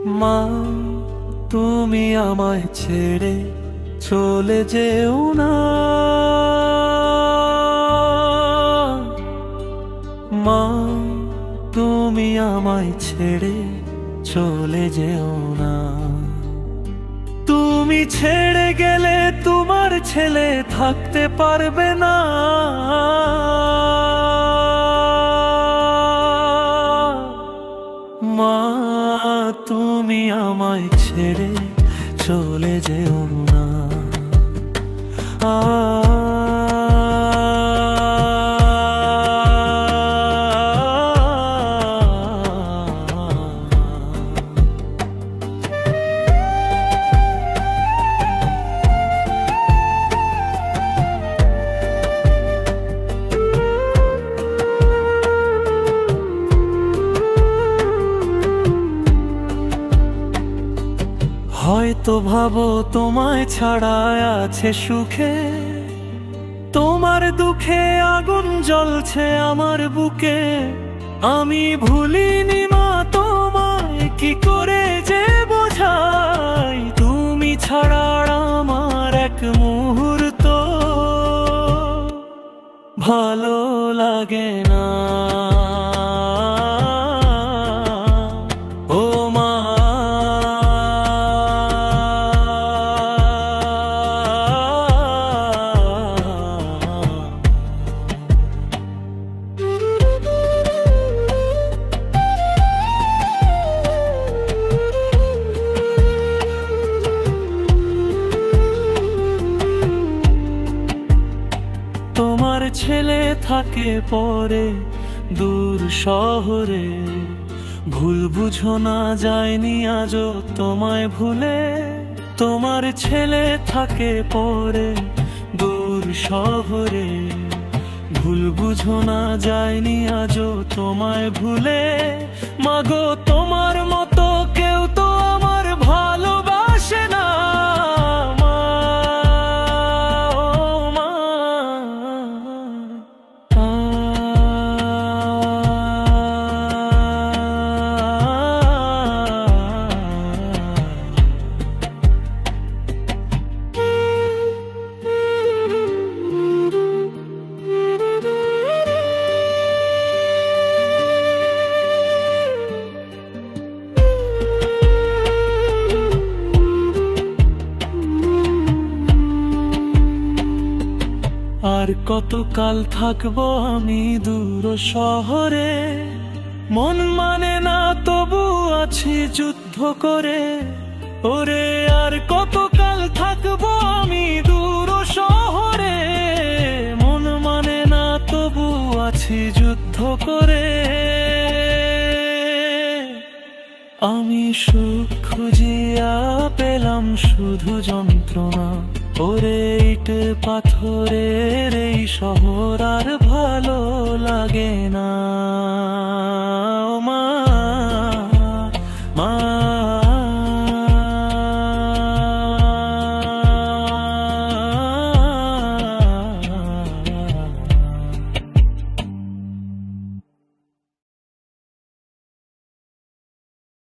মা, তুমি আমায় ছেড়ে চলে যেও না। মা, তুমি আমায় ছেড়ে চলে যেও না। তুমি ছেড়ে গেলে তোমার ছেলে থাকতে পারবে না। মা, তুমি আমায় ছেড়ে চলে যেও না। হয়তো ভাবো তোমায় ছাড়া আছে সুখে, তোমার দুঃখে আগুন জ্বলছে আমার বুকে। আমি ভুলিনি মা তোমায়, কি করে যে বোঝাই। তুমি ছাড়া আমার এক মুহূর্ত ভালো লাগে না। ও মা, তোমার ছেলে থাকে পরে দূর শহরে। ভুল বুঝো না, যায়নি আজও তোমায় ভুলে। তোমার ছেলে থাকে পরে দূর শহরে। ভুল বুঝো না, যায়নি আজও তোমায় ভুলে। মাগো, তোমার মতো কেউ তো আমার ভালোবাসে না। আর কতকাল থাকবো আমি দূর শহরে। মন মানে না তবু আছি যুদ্ধ করে। ওরে, আর কতকাল থাকবো আমি দূর শহরে। মন মানে না তবু আছি যুদ্ধ করে। আমি সুখ খুঁজিয়া পেলাম শুধু যন্ত্রণা। ওরে, ইট পাথরের এই শহর আর ভালো লাগে না। ও মা।